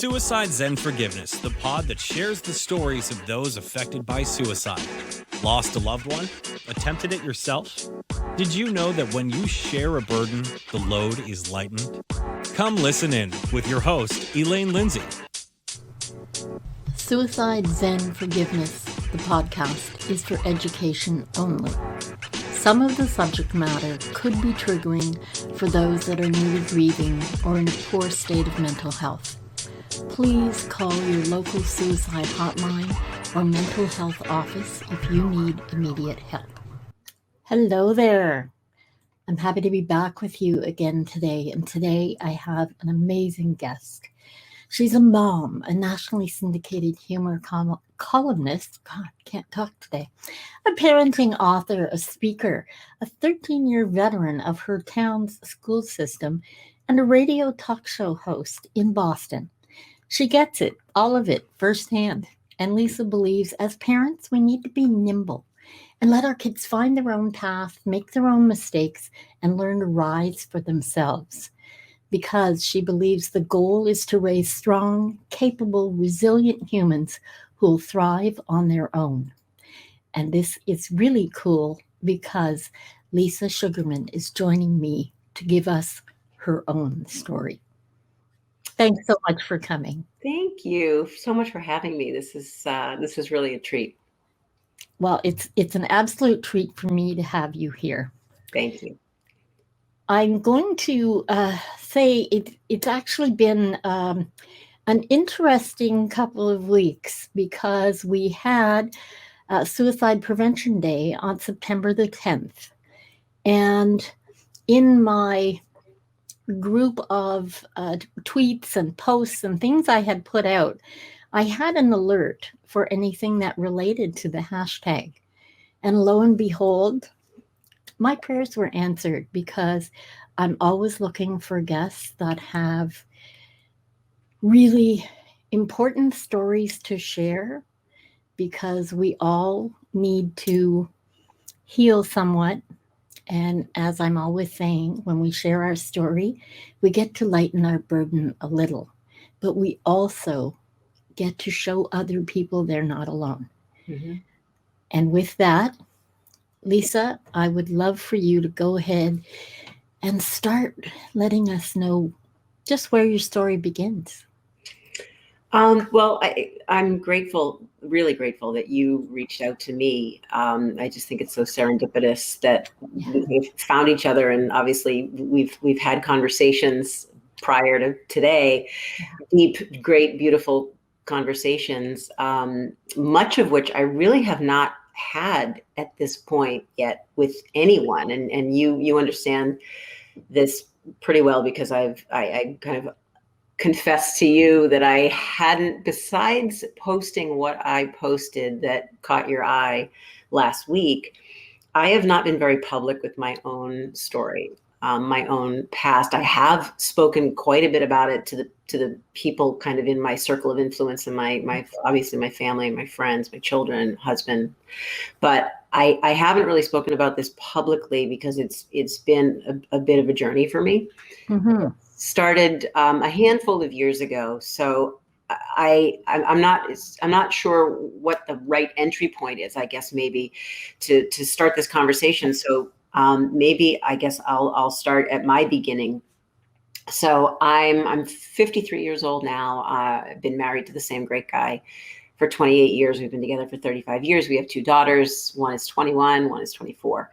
Suicide Zen Forgiveness, the pod that shares the stories of those affected by suicide. Lost a loved one? Attempted it yourself? Did you know that when you share a burden, the load is lightened? Come listen in with your host, Elaine Lindsay. Suicide Zen Forgiveness, the podcast, is for education only. Some of the subject matter could be triggering for those that are newly grieving or in a poor state of mental health. Please call your local suicide hotline or mental health office if you need immediate help. Hello there. I'm happy to be back with you again today, and today I have an amazing guest. She's a mom, a nationally syndicated humor columnist, God, can't talk today, a parenting author, a speaker, a 13-year veteran of her town's school system, and a radio talk show host in Boston. She gets it, all of it, firsthand. And Lisa believes as parents, we need to be nimble and let our kids find their own path, make their own mistakes, and learn to rise for themselves. Because she believes the goal is to raise strong, capable, resilient humans who will thrive on their own. And this is really cool because Lisa Sugarman is joining me to give us her own story. Thanks so much for coming. Thank you so much for having me. This is really a treat. Well, it's an absolute treat for me to have you here. Thank you. I'm going to say it's actually been an interesting couple of weeks because we had Suicide Prevention Day on September the 10th. And in my group of tweets and posts and things I had put out, I had an alert for anything that related to the hashtag. And lo and behold, my prayers were answered because I'm always looking for guests that have really important stories to share because we all need to heal somewhat. And as I'm always saying, when we share our story, we get to lighten our burden a little, but we also get to show other people they're not alone. Mm-hmm. And with that, Lisa, I would love for you to go ahead and start letting us know just where your story begins. Well, I'm grateful, really grateful that you reached out to me. I just think it's so serendipitous that we've found each other, and obviously we've had conversations prior to today, deep, great, beautiful conversations, much of which I really have not had at this point yet with anyone, and you understand this pretty well because I kind of confessed to you that I hadn't, besides posting what I posted that caught your eye last week, I have not been very public with my own story, my own past. I have spoken quite a bit about it to the people kind of in my circle of influence and my obviously my family, my friends, my children, husband, but I haven't really spoken about this publicly because it's been a bit of a journey for me. Mm-hmm. Started a handful of years ago, so I'm not sure what the right entry point is. I guess maybe to start this conversation. So maybe I guess I'll start at my beginning. So I'm 53 years old now. I've been married to the same great guy for 28 years. We've been together for 35 years. We have two daughters. One is 21, one is 24.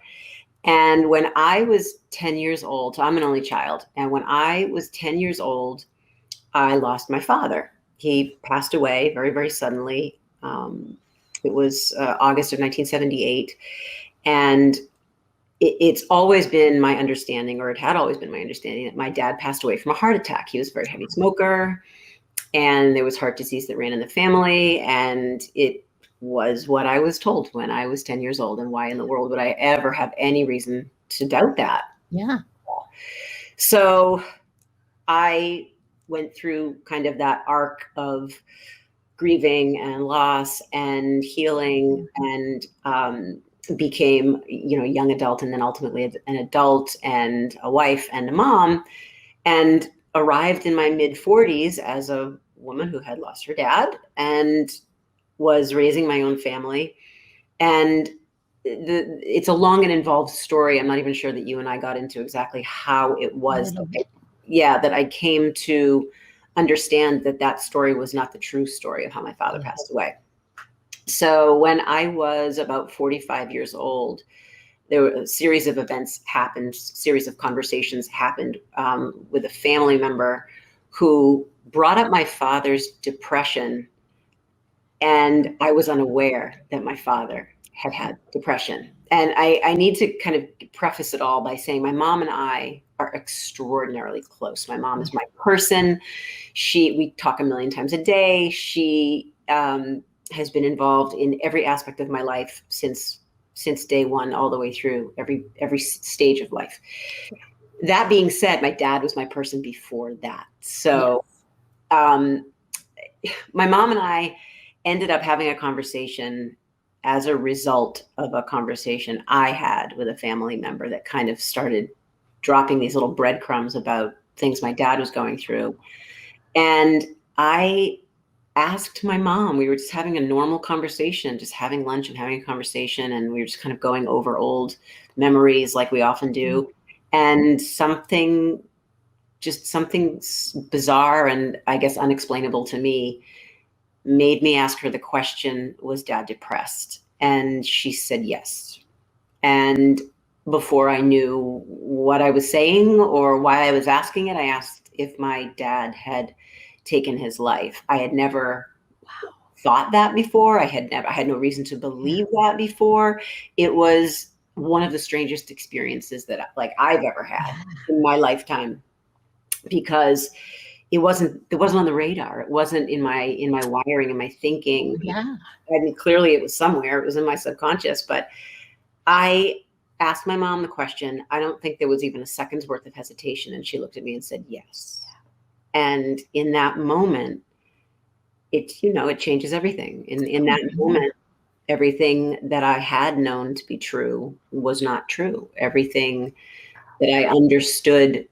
And when I was 10 years old, so I'm an only child. And when I was 10 years old, I lost my father. He passed away very, very suddenly. It was August of 1978. And it's always been my understanding, or it had always been my understanding, that my dad passed away from a heart attack. He was a very heavy smoker, and there was heart disease that ran in the family. And it was what I was told when I was 10 years old. And why in the world would I ever have any reason to doubt that? Yeah. So I went through kind of that arc of grieving and loss and healing, and became, a young adult, and then ultimately an adult and a wife and a mom, and arrived in my mid 40s as a woman who had lost her dad and was raising my own family. And it's a long and involved story. I'm not even sure that you and I got into exactly how it was that I came to understand that story was not the true story of how my father passed away. So when I was about 45 years old, there were a series of events happened, series of conversations happened with a family member who brought up my father's depression. And I was unaware that my father had depression. And I need to kind of preface it all by saying my mom and I are extraordinarily close. My mom is my person. We talk a million times a day. She has been involved in every aspect of my life since day one, all the way through every stage of life. That being said, my dad was my person before that. So my mom and I ended up having a conversation as a result of a conversation I had with a family member that kind of started dropping these little breadcrumbs about things my dad was going through. And I asked my mom, we were just having a normal conversation, just having lunch and having a conversation. And we were just kind of going over old memories like we often do. And something bizarre and I guess unexplainable to me made me ask her the question, was Dad depressed? And she said yes. And before I knew what I was saying or why I was asking it, I asked if my dad had taken his life. I had never thought that before. I had no reason to believe that before. It was one of the strangest experiences that I've ever had in my lifetime, because it wasn't on the radar. It wasn't in my wiring, in my thinking. Yeah. I mean, clearly it was somewhere. It was in my subconscious. But I asked my mom the question. I don't think there was even a second's worth of hesitation. And she looked at me and said, yes. And in that moment, it changes everything. In that moment, everything that I had known to be true was not true. Everything that I understood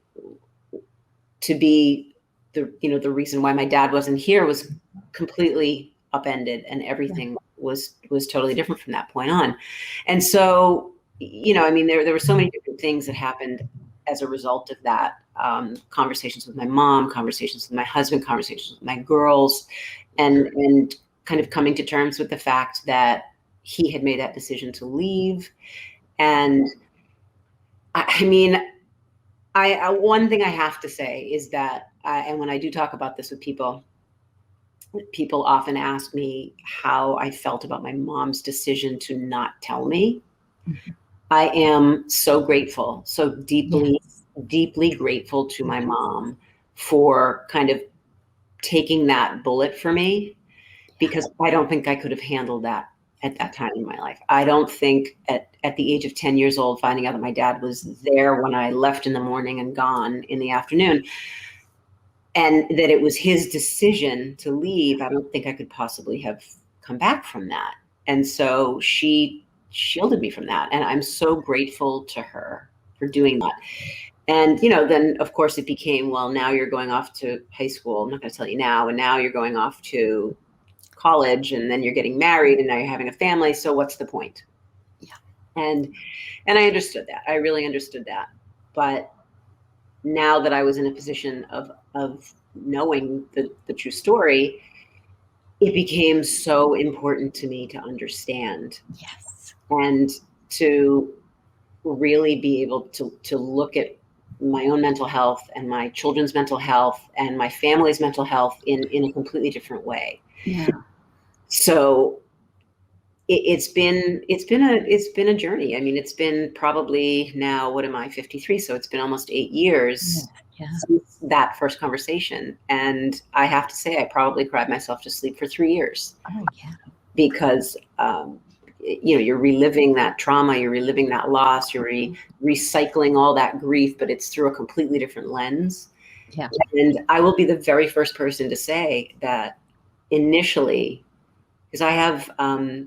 to be the reason why my dad wasn't here was completely upended, and everything was totally different from that point on. And so, there were so many different things that happened as a result of that. Conversations with my mom, conversations with my husband, conversations with my girls, and kind of coming to terms with the fact that he had made that decision to leave. And one thing I have to say is that, and when I do talk about this with people often ask me how I felt about my mom's decision to not tell me. Mm-hmm. I am so grateful, so deeply grateful to my mom for kind of taking that bullet for me, because I don't think I could have handled that at that time in my life. I don't think at the age of 10 years old, finding out that my dad was there when I left in the morning and gone in the afternoon, and that it was his decision to leave, I don't think I could possibly have come back from that. And so she shielded me from that. And I'm so grateful to her for doing that. And, then of course it became, well, now you're going off to high school. I'm not going to tell you now. And now you're going off to college, and then you're getting married, and now you're having a family. So what's the point? Yeah. And I understood that. I really understood that. But now that I was in a position of knowing the true story, it became so important to me to understand. Yes. And to really be able to look at my own mental health and my children's mental health and my family's mental health in a completely different way. Yeah. So it's been a journey. I mean, it's been probably now, what am I, 53? So it's been almost 8 years since that first conversation. And I have to say, I probably cried myself to sleep for 3 years. Oh, yeah. Because, you're reliving that trauma, you're reliving that loss, you're recycling all that grief, but it's through a completely different lens. Yeah. And I will be the very first person to say that initially, because I have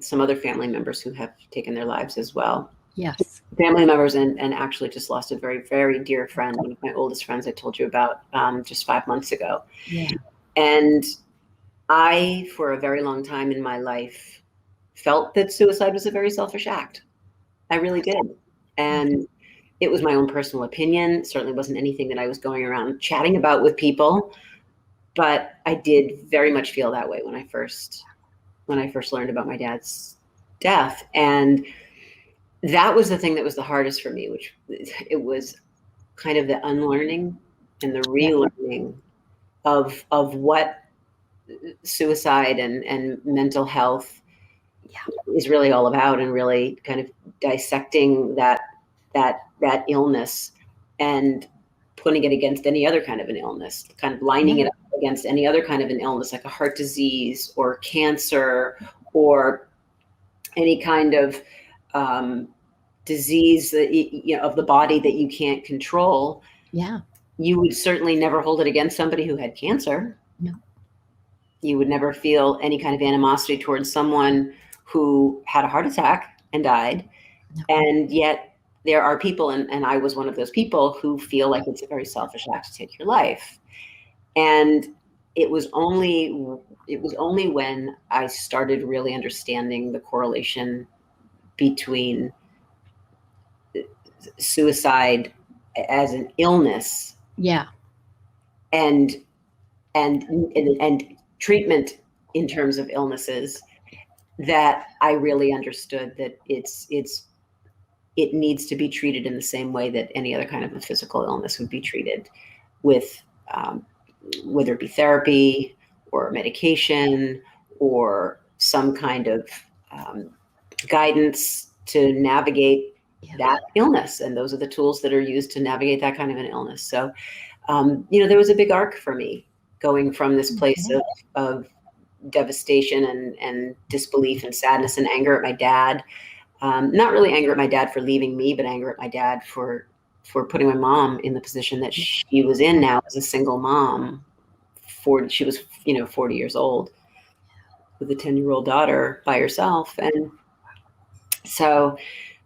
some other family members who have taken their lives as well. Yes. Family members, and actually just lost a very, very dear friend, one of my oldest friends I told you about just 5 months ago. Yeah. And I, for a very long time in my life, felt that suicide was a very selfish act. I really did. And it was my own personal opinion. It certainly wasn't anything that I was going around chatting about with people. But I did very much feel that way when I first learned about my dad's death. And that was the thing that was the hardest for me, which it was kind of the unlearning and the relearning of what suicide and mental health is really all about, and really kind of dissecting that illness and putting it against any other kind of an illness, kind of lining it up against any other kind of an illness, like a heart disease or cancer or any kind of disease that, of the body that you can't control. Yeah. You would certainly never hold it against somebody who had cancer. No. You would never feel any kind of animosity towards someone who had a heart attack and died. No. And yet there are people, and I was one of those people, who feel like it's a very selfish act to take your life. And it was only when I started really understanding the correlation between suicide as an illness, and treatment in terms of illnesses, that I really understood that it needs to be treated in the same way that any other kind of a physical illness would be treated, with whether it be therapy or medication or some kind of guidance to navigate that illness. And those are the tools that are used to navigate that kind of an illness. So, there was a big arc for me, going from this place of devastation and disbelief and sadness and anger at my dad. Not really anger at my dad for leaving me, but anger at my dad for putting my mom in the position that she was in now as a single mom. She was 40 years old with a 10-year-old daughter by herself. And so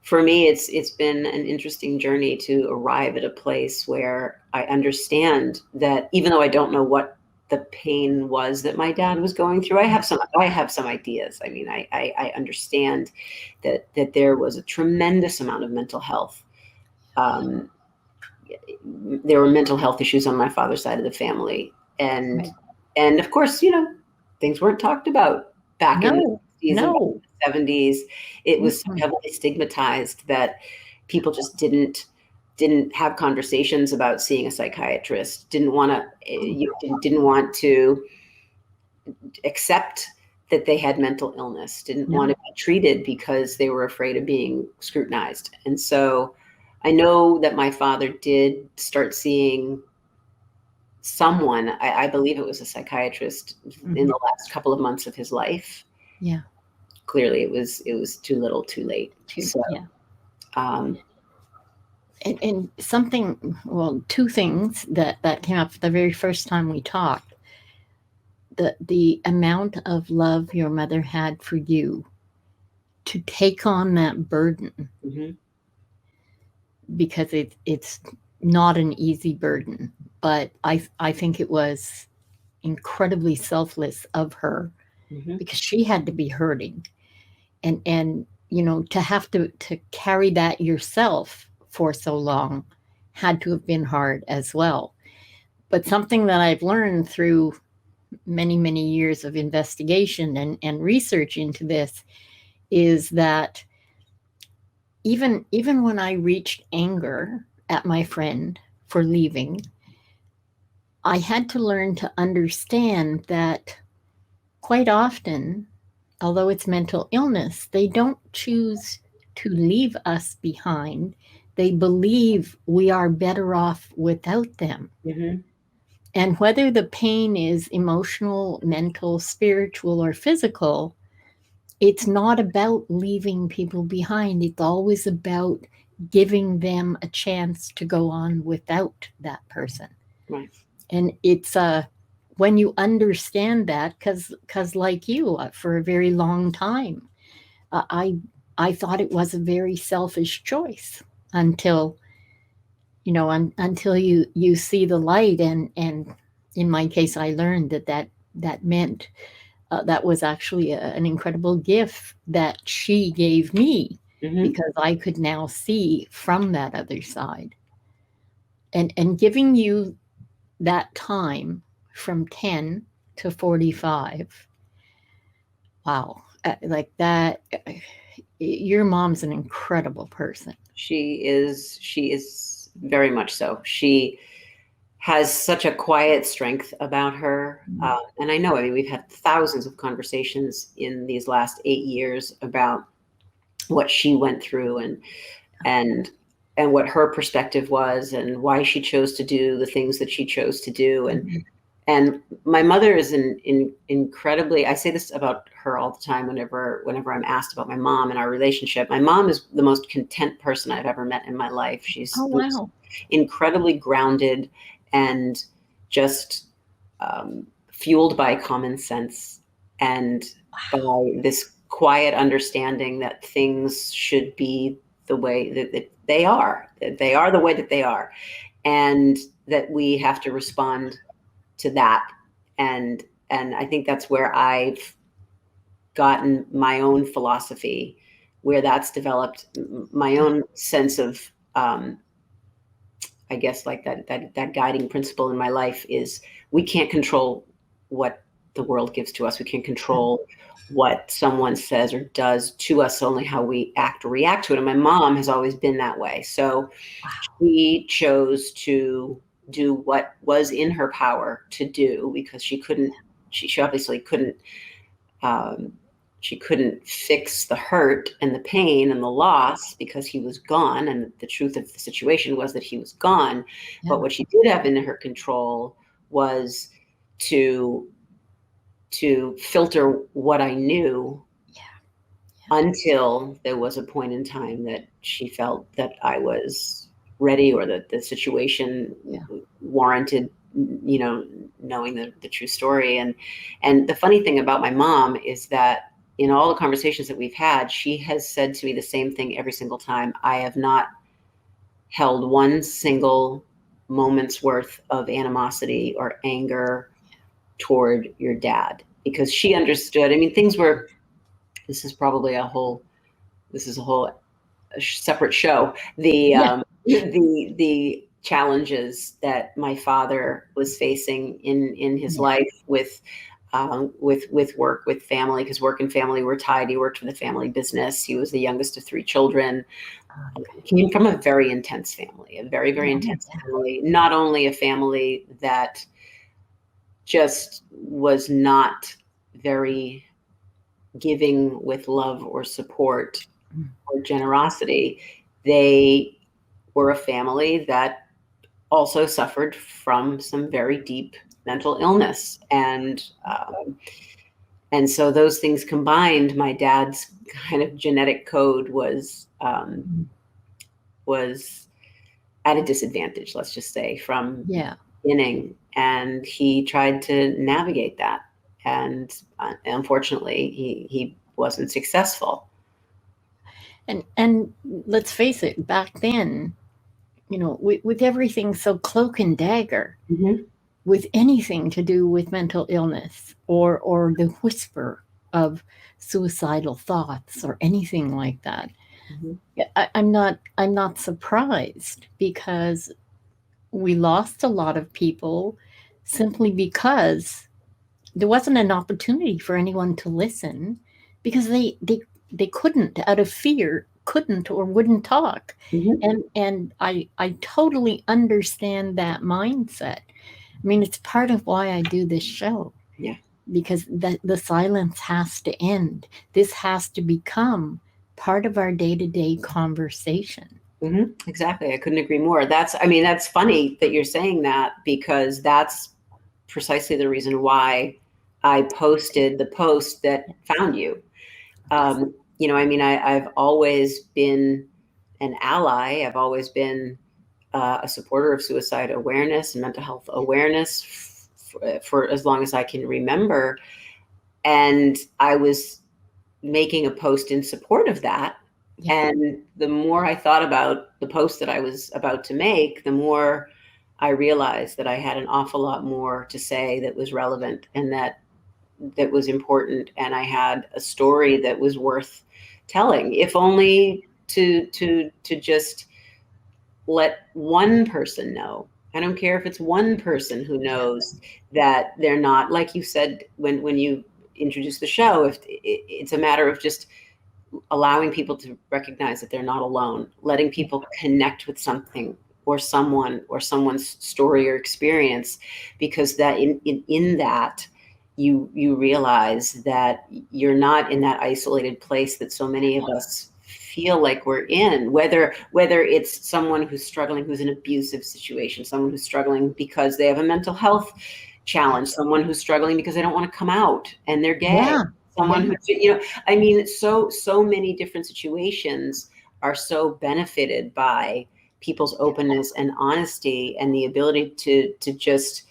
for me, it's been an interesting journey to arrive at a place where I understand that, even though I don't know what the pain was that my dad was going through, I have some ideas. I mean, I understand that there was a tremendous amount of mental health. There were mental health issues on my father's side of the family, and of course, things weren't talked about back in the 60s and 70s. It was so heavily stigmatized that people just didn't have conversations about seeing a psychiatrist, didn't want to accept that they had mental illness, didn't want to be treated because they were afraid of being scrutinized. And so I know that my father did start seeing someone, I believe it was a psychiatrist, in the last couple of months of his life. Yeah. Clearly it was too little, too late. And something, two things that came up the very first time we talked. The amount of love your mother had for you to take on that burden, because it's not an easy burden, but I think it was incredibly selfless of her, because she had to be hurting, and to have to carry that yourself for so long had to have been hard as well. But something that I've learned through many, many years of investigation and research into this is that even when I reached anger at my friend for leaving, I had to learn to understand that quite often, although it's mental illness, they don't choose to leave us behind. They believe we are better off without them. And whether the pain is emotional, mental, spiritual, or physical, it's not about leaving people behind. It's always about giving them a chance to go on without that person. Right. And it's when you understand that, because like you, for a very long time, I thought it was a very selfish choice until you see the light, and in my case, I learned that that meant that was actually an incredible gift that she gave me, because I could now see from that other side. And giving you that time from 10 to 45. Wow. Like that. Your mom's an incredible person. She is very much so. She has such a quiet strength about her. And I know, I mean, we've had thousands of conversations in these last 8 years about what she went through and what her perspective was and why she chose to do the things that she chose to do. And my mother is incredibly, I say this about her all the time whenever I'm asked about my mom and our relationship. My mom is the most content person I've ever met in my life. She's incredibly grounded and just fueled by common sense and by this quiet understanding that things should be the way that they are the way that they are, and that we have to respond to that. And I think that's where I've gotten my own philosophy, where that's developed my own sense of, I guess, like that guiding principle in my life is we can't control what the world gives to us. We can't control what someone says or does to us, only how we act or react to it. And my mom has always been that way. So she chose to do what was in her power to do, because she obviously couldn't, she couldn't fix the hurt and the pain and the loss because he was gone. And the truth of the situation was that he was gone. Yeah. But what she did have in her control was to filter what I knew until there was a point in time that she felt that I was ready, or that the situation warranted, knowing the true story. And the funny thing about my mom is that in all the conversations that we've had, she has said to me the same thing every single time. I have not held one single moment's worth of animosity or anger toward your dad, because she understood. I mean, this is probably a whole separate show. The challenges that my father was facing in his life with work, with family, because work and family were tied. He worked for the family business. He was the youngest of 3 children. Came from a very intense family, a very, very intense family. Not only a family that just was not very giving with love or support or generosity. They were a family that also suffered from some very deep mental illness. And so those things combined, my dad's kind of genetic code was at a disadvantage, let's just say, from the beginning. And he tried to navigate that. And unfortunately, he wasn't successful. And let's face it, back then, with everything so cloak and dagger, with anything to do with mental illness or the whisper of suicidal thoughts or anything like that, I'm not surprised, because we lost a lot of people simply because there wasn't an opportunity for anyone to listen, because they couldn't, out of fear, couldn't or wouldn't talk. And I totally understand that mindset. I mean, it's part of why I do this show. Because the silence has to end. This has to become part of our day-to-day conversation. Exactly. I couldn't agree more. That's funny that you're saying that, because that's precisely the reason why I posted the post that found you. I've always been an ally. I've always been a supporter of suicide awareness and mental health awareness for as long as I can remember. And I was making a post in support of that. And the more I thought about the post that I was about to make, the more I realized that I had an awful lot more to say that was relevant, and that was important, and I had a story that was worth telling, if only to just let one person know. I don't care if it's one person who knows that they're not, like you said when you introduced the show, if it's a matter of just allowing people to recognize that they're not alone, letting people connect with something or someone or someone's story or experience, because that in that you realize that you're not in that isolated place that so many of us feel like we're in, whether it's someone who's struggling, who's in an abusive situation, someone who's struggling because they have a mental health challenge, someone who's struggling because they don't want to come out and they're gay, someone who, I mean, so many different situations are so benefited by people's openness and honesty and the ability to just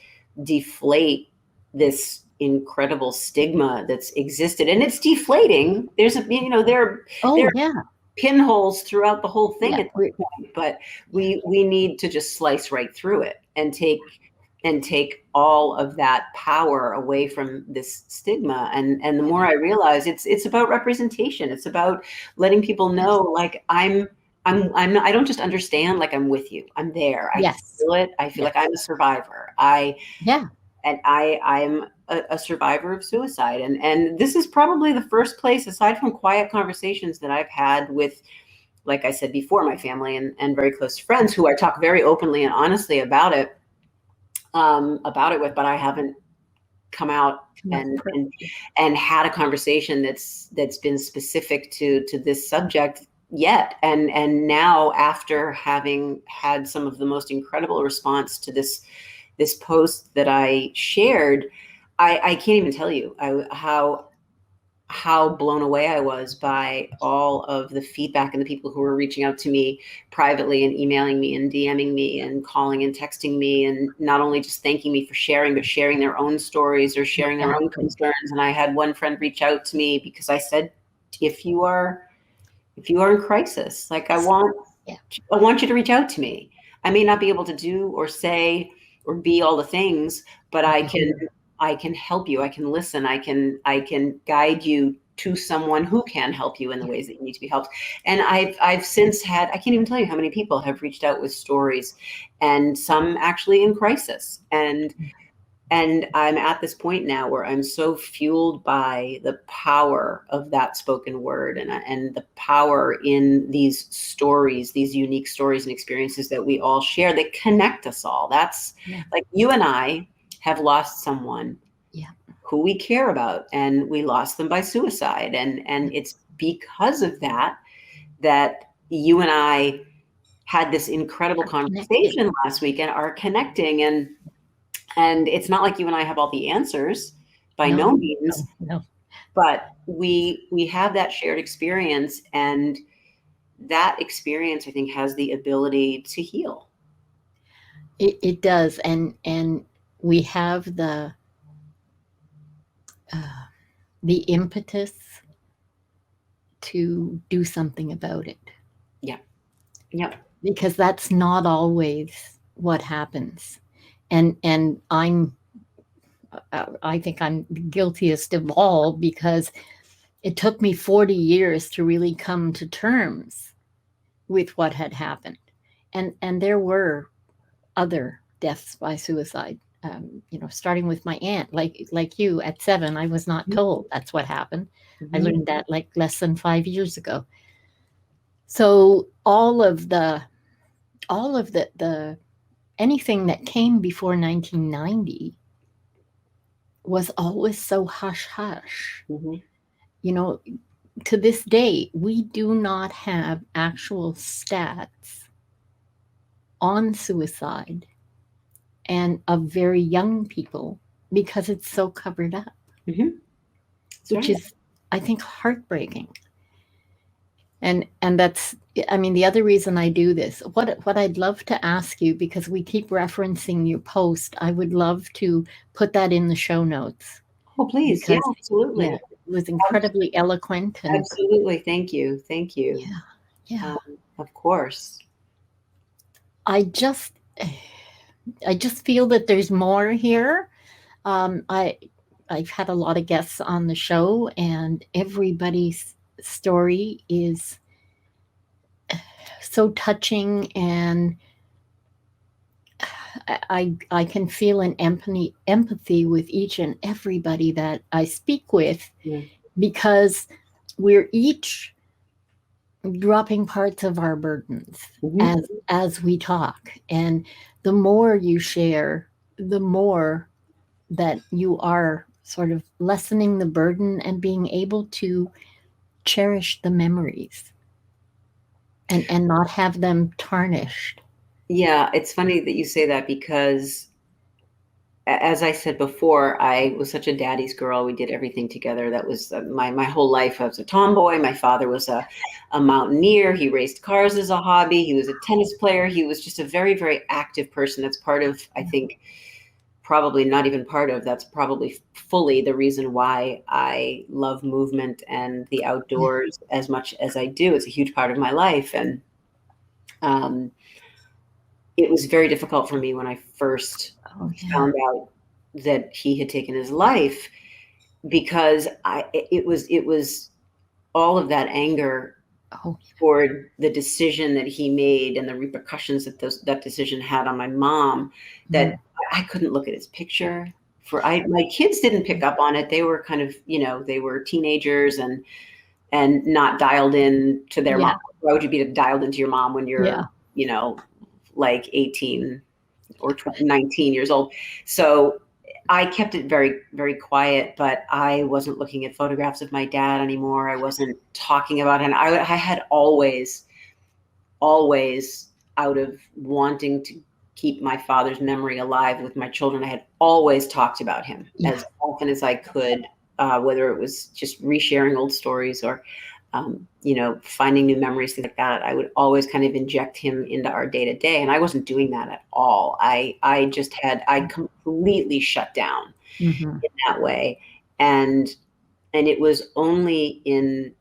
deflate this incredible stigma that's existed, and it's deflating. There's there are pinholes throughout the whole thing at this point, but we need to just slice right through it and take all of that power away from this stigma. And the more I realize it's about representation, it's about letting people know, like, I don't just understand, like, I'm with you, I'm there, I feel it, I feel like I'm a survivor. I'm a survivor of suicide. And this is probably the first place, aside from quiet conversations that I've had with, like I said before, my family and very close friends who I talk very openly and honestly about it with, but I haven't come out and had a conversation that's been specific to this subject yet. And now, after having had some of the most incredible response to this post that I shared, I can't even tell you how blown away I was by all of the feedback and the people who were reaching out to me privately and emailing me and DMing me and calling and texting me, and not only just thanking me for sharing, but sharing their own stories or sharing their own concerns. And I had one friend reach out to me because I said, if you are in crisis, like, I want you to reach out to me. I may not be able to do or say or be all the things, but I can help you. I can listen. I can guide you to someone who can help you in the ways that you need to be helped. And I've since had, I can't even tell you how many people have reached out with stories, and some actually in crisis. And I'm at this point now where I'm so fueled by the power of that spoken word and the power in these stories, these unique stories and experiences that we all share that connect us all. That's like, you and I have lost someone who we care about, and we lost them by suicide. And it's because of that you and I had this incredible conversation last week and are connecting. And it's not like you and I have all the answers, by no means, but we have that shared experience, and that experience, I think, has the ability to heal. It does. And we have the impetus to do something about it. Yep. Because that's not always what happens. And I think I'm the guiltiest of all, because it took me 40 years to really come to terms with what had happened. And there were other deaths by suicide, starting with my aunt, like you, at 7, I was not told that's what happened. I learned that like less than 5 years ago. So all of the anything that came before 1990 was always so hush hush. To this day, we do not have actual stats on suicide and of very young people, because it's so covered up, which is, I think, heartbreaking. And that's, I mean, the other reason I do this, what I'd love to ask you, because we keep referencing your post, I would love to put that in the show notes. Oh, please. Because, absolutely. It was incredibly eloquent. And, absolutely. Thank you. Yeah. Of course. I just feel that there's more here. I I've had a lot of guests on the show, and everybody's story is so touching, and I can feel an empathy with each and everybody that I speak with, because we're each dropping parts of our burdens as we talk. And the more you share, the more that you are sort of lessening the burden and being able to cherish the memories and not have them tarnished. Yeah, it's funny that you say that, because as I said before, I was such a daddy's girl. We did everything together. That was my whole life. I was a tomboy. My father was a mountaineer. He raced cars as a hobby. He was a tennis player. He was just a very, very active person. That's part of, I think, probably not even part of, that's probably fully the reason why I love movement and the outdoors as much as I do. It's a huge part of my life. And it was very difficult for me when I first found out that he had taken his life, because it was all of that anger toward the decision that he made and the repercussions that that decision had on my mom, that I couldn't look at his picture. My kids didn't pick up on it. They were kind of, they were teenagers and not dialed in to their mom. Why would you be dialed into your mom when you're, like 18 or 19 years old? So I kept it very, very quiet, but I wasn't looking at photographs of my dad anymore. I wasn't talking about him. I had always, out of wanting to keep my father's memory alive with my children, I had always talked about him as often as I could, whether it was just resharing old stories or finding new memories, things like that. I would always kind of inject him into our day to day. And I wasn't doing that at all. I completely shut down in that way. And it was only in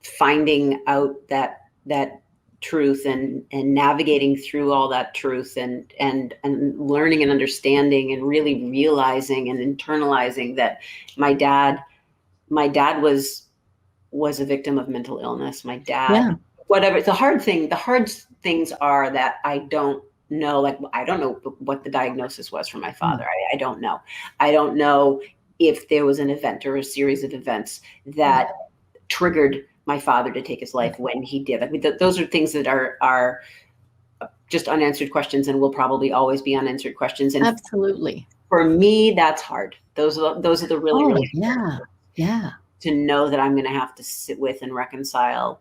finding out that truth and navigating through all that truth and learning and understanding and really realizing and internalizing that my dad was a victim of mental illness. My dad, whatever. The hard things are that I don't know. Like, I don't know what the diagnosis was for my father. I don't know. I don't know if there was an event or a series of events that triggered my father to take his life when he did. I mean, those are things that are just unanswered questions, and will probably always be unanswered questions. And absolutely, for me, that's hard. Those are the really to know that I'm going to have to sit with and reconcile.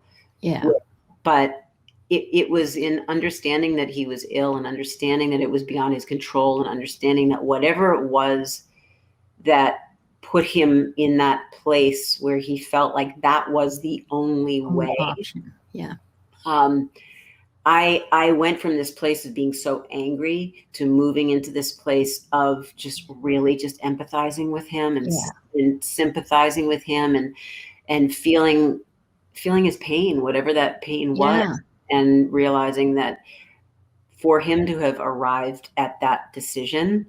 But it was in understanding that he was ill, and understanding that it was beyond his control, and understanding that whatever it was that put him in that place where he felt like that was the only way. I went from this place of being so angry to moving into this place of just really just empathizing with him and sympathizing with him and feeling his pain, whatever that pain was, and realizing that for him to have arrived at that decision,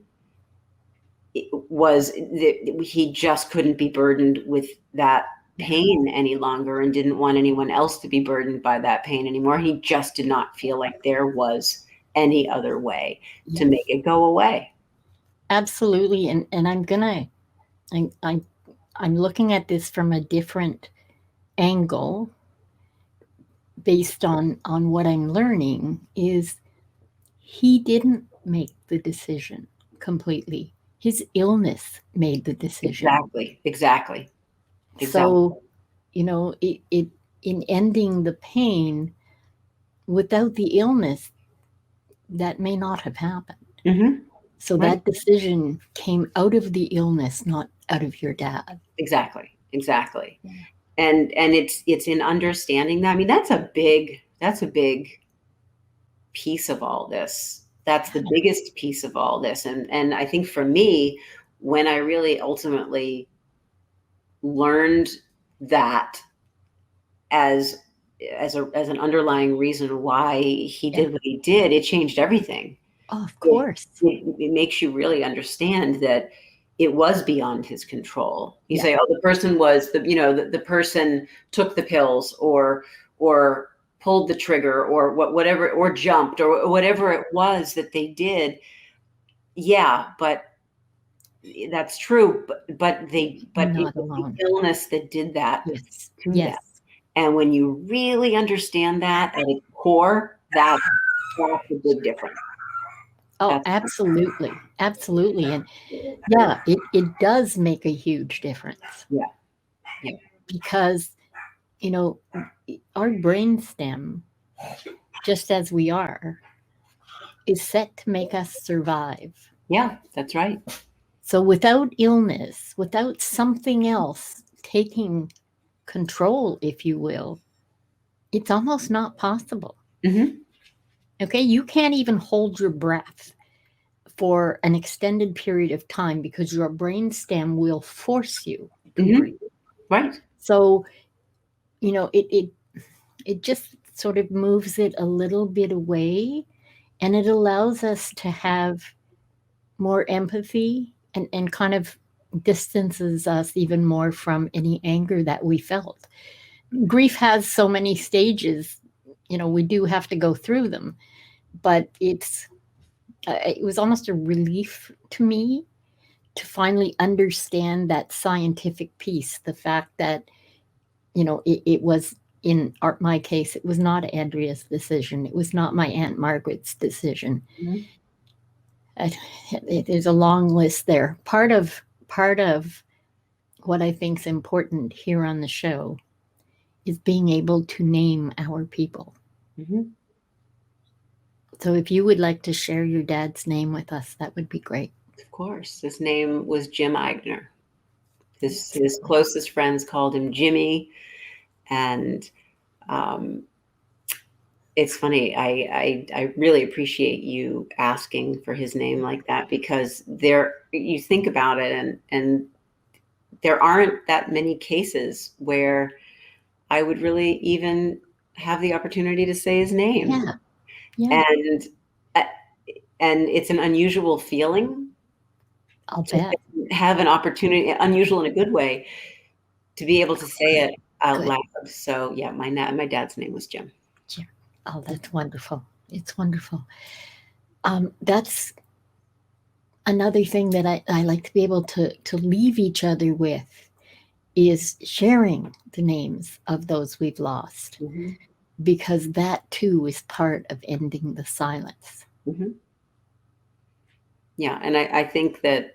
he just couldn't be burdened with that pain any longer, and didn't want anyone else to be burdened by that pain anymore. He just did not feel like there was any other way to make it go away. Absolutely. And I'm looking at this from a different angle based on what I'm learning. Is he didn't make the decision completely. His illness made the decision. Exactly. So, it in ending the pain, without the illness, that may not have happened. So that decision came out of the illness, not out of your dad. Exactly. And it's in understanding that. I mean, that's a big piece of all this. That's the biggest piece of all this. And I think for me, when I really ultimately learned that as an underlying reason why he did what he did, it changed everything. Oh, of course. It makes you really understand that it was beyond his control. You Yeah. say, oh, the person was the person took the pills or pulled the trigger or whatever, or jumped or whatever it was that they did. Yeah, but that's true. But it Not was alone. the illness that did that Yes. to them. Yes. And when you really understand that at its core, that's a big difference. Oh, absolutely. Absolutely. And yeah, it does make a huge difference. Yeah. Yeah. Because, our brainstem, just as we are, is set to make us survive. Yeah, that's right. So without illness, without something else taking control, if you will, it's almost not possible. Mm-hmm. Okay, you can't even hold your breath for an extended period of time because your brainstem will force you to breathe. Right. So, it just sort of moves it a little bit away, and it allows us to have more empathy and kind of distances us even more from any anger that we felt. Grief has so many stages, we do have to go through them, but it was almost a relief to me to finally understand that scientific piece, the fact that, it was, in my case, it was not Andrea's decision. It was not my Aunt Margaret's decision. Mm-hmm. There's a long list there. Part of what I think is important here on the show is being able to name our people. Mm-hmm. So if you would like to share your dad's name with us, that would be great. Of course. His name was Jim Eigner. His closest friends called him Jimmy. And it's funny. I really appreciate you asking for his name like that, because you think about it, and there aren't that many cases where I would really even have the opportunity to say his name. Yeah. Yeah. And it's an unusual feeling. I'll bet. Have an opportunity, unusual in a good way, to be able to say it out loud. So yeah, my dad's name was Jim. Jim. Oh, that's wonderful. It's wonderful. That's another thing that I like to be able to leave each other with, is sharing the names of those we've lost, Mm-hmm. because that too is part of ending the silence. Mm-hmm. Yeah, and I think that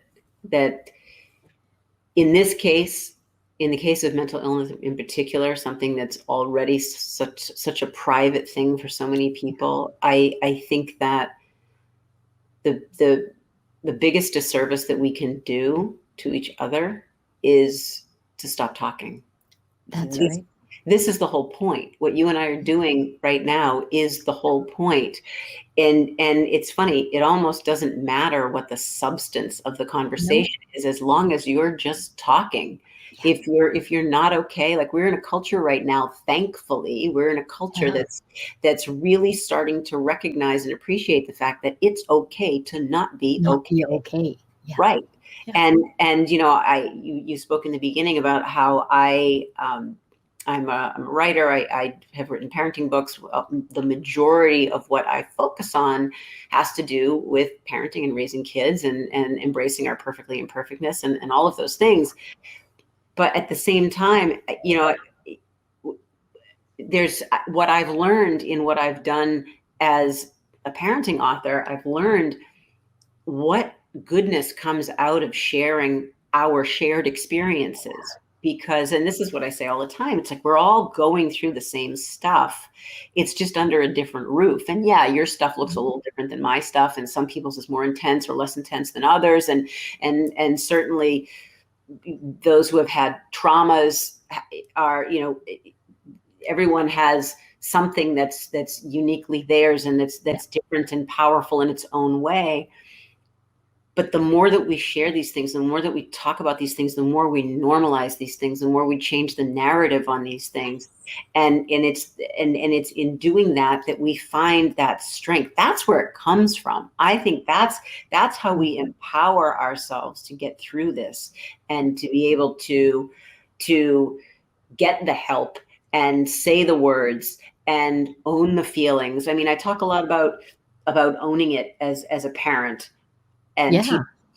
in this case, in the case of mental illness in particular, something that's already such a private thing for so many people, I think that the biggest disservice that we can do to each other is to stop talking. That's right. This is the whole point. What you and I are doing right now is the whole point. And it's funny, it almost doesn't matter what the substance of the conversation is, as long as you're just talking. Yeah. If you're not okay, like we're in a culture right now, thankfully, we're in a culture that's really starting to recognize and appreciate the fact that it's okay to not be okay. Yeah. Right. Yeah. And you spoke in the beginning about how I'm a writer. I have written parenting books. The majority of what I focus on has to do with parenting and raising kids and embracing our perfectly imperfectness and all of those things. But at the same time, there's what I've learned in what I've done as a parenting author. I've learned what goodness comes out of sharing our shared experiences. Because, and this is what I say all the time, it's like we're all going through the same stuff. It's just under a different roof. And yeah, your stuff looks a little different than my stuff, and some people's is more intense or less intense than others. And certainly those who have had traumas are, everyone has something that's uniquely theirs and that's different and powerful in its own way. But the more that we share these things, the more that we talk about these things, the more we normalize these things, the more we change the narrative on these things. And it's in doing that we find that strength. That's where it comes from. I think that's how we empower ourselves to get through this and to be able to get the help and say the words and own the feelings. I mean, I talk a lot about owning it as a parent, and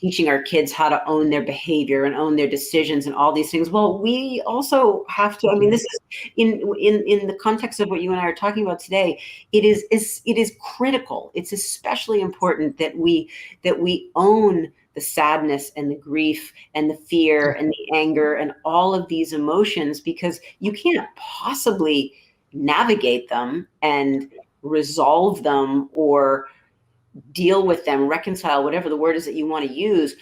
teaching our kids how to own their behavior and own their decisions and all these things. Well, we also have to, I mean, this is in the context of what you and I are talking about today, it is critical. It's especially important that we own the sadness and the grief and the fear and the anger and all of these emotions, because you can't possibly navigate them and resolve them or deal with them, reconcile, whatever the word is that you want to use.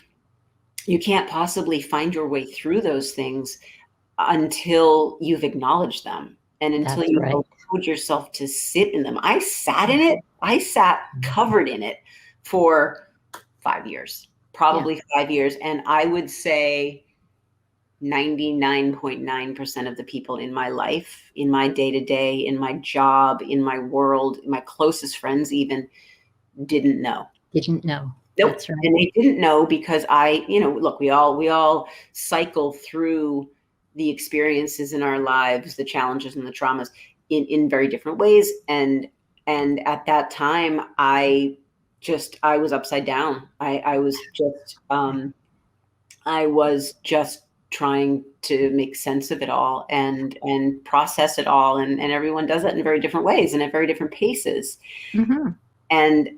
You can't possibly find your way through those things until you've acknowledged them and until you allowed yourself to sit in them. I sat in it. I sat covered in it for 5 years, probably 5 years. And I would say 99.9% of the people in my life, in my day-to-day, in my job, in my world, my closest friends even, didn't know. Nope. That's right. And they didn't know because look, we all cycle through the experiences in our lives, the challenges and the traumas in very different ways. And at that time, I was upside down. I was just trying to make sense of it all and process it all. And everyone does that in very different ways and at very different paces. Mm-hmm. And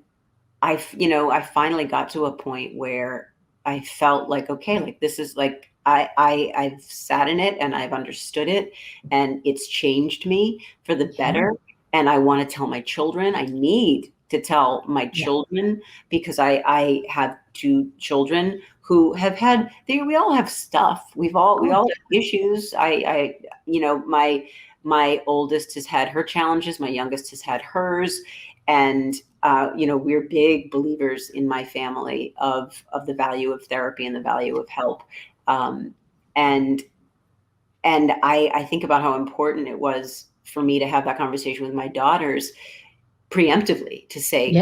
I finally got to a point where I felt like, okay, like this is like, I've sat in it and I've understood it and it's changed me for the better. And I want to tell my children, I need to tell my children, because I have 2 children who have had, we all have stuff. We all have issues. My oldest has had her challenges. My youngest has had hers. And, we're big believers in my family of the value of therapy and the value of help. And I think about how important it was for me to have that conversation with my daughters preemptively to say,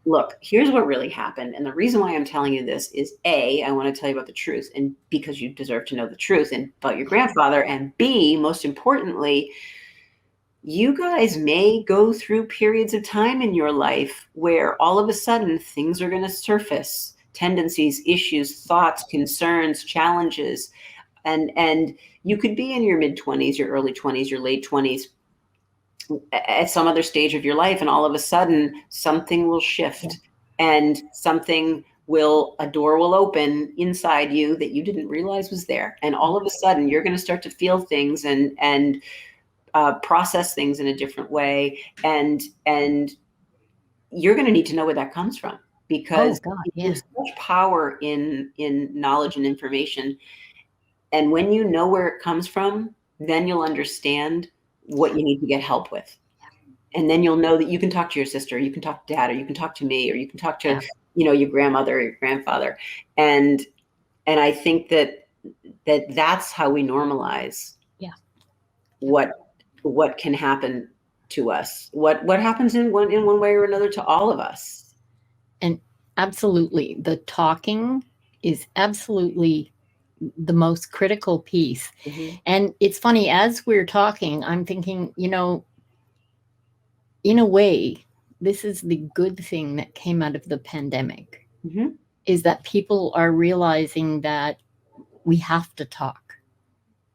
look, here's what really happened. And the reason why I'm telling you this is A, I want to tell you about the truth, and because you deserve to know the truth and about your grandfather. And B, most importantly, you guys may go through periods of time in your life where all of a sudden things are going to surface, tendencies, issues, thoughts, concerns, challenges. And you could be in your mid-20s, your early 20s, your late 20s, at some other stage of your life, and all of a sudden something will shift and a door will open inside you that you didn't realize was there. And all of a sudden you're going to start to feel things and process things in a different way. And you're going to need to know where that comes from, because there's such power in knowledge and information. And when you know where it comes from, then you'll understand what you need to get help with. And then you'll know that you can talk to your sister, you can talk to dad, or you can talk to me, or you can talk to, your grandmother or your grandfather. And I think that's how we normalize what can happen to us, what happens in one way or another to all of us. And absolutely, the talking is absolutely the most critical piece. Mm-hmm. And it's funny, as we're talking, I'm thinking, in a way, this is the good thing that came out of the pandemic, is that people are realizing that we have to talk.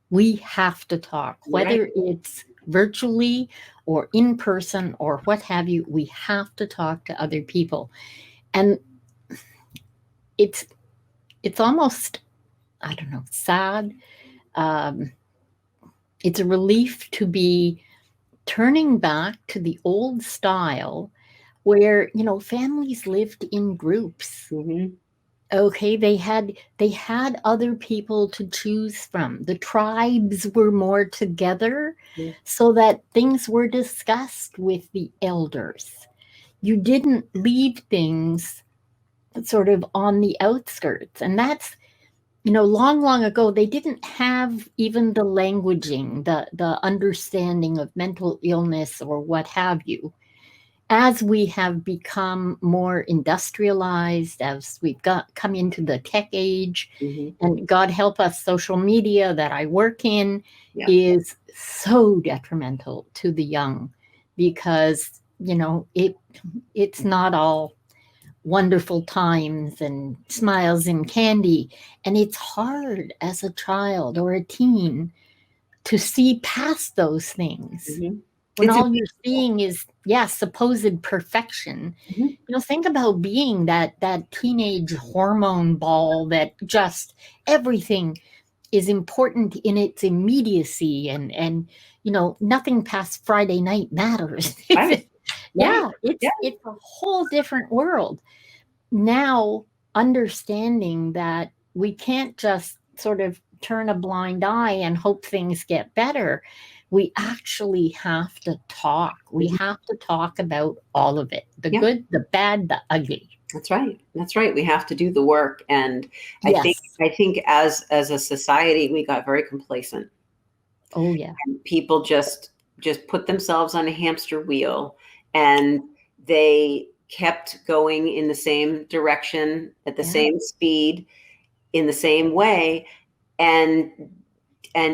We have to talk, whether it's virtually or in person or what have you. We have to talk to other people. And it's almost, I don't know, sad. It's a relief to be turning back to the old style where, families lived in groups. Mm-hmm. Okay, they had other people to choose from. The tribes were more together, so that things were discussed with the elders. You didn't leave things sort of on the outskirts. And that's, long, long ago, they didn't have even the languaging, the understanding of mental illness or what have you. As we have become more industrialized, as we've come into the tech age, and God help us, social media that I work in is so detrimental to the young, because, it's not all wonderful times and smiles and candy. And it's hard as a child or a teen to see past those things. When all you're seeing is, supposed perfection. Think about being that teenage hormone ball that just everything is important in its immediacy, and nothing past Friday night matters. Right. It's a whole different world. Now, understanding that we can't just sort of turn a blind eye and hope things get better. We actually have to talk. We have to talk about all of it, the good, the bad, the ugly. That's right. That's right. We have to do the work. And I think as a society, we got very complacent. Oh, yeah. And people just put themselves on a hamster wheel, and they kept going in the same direction at the same speed in the same way, and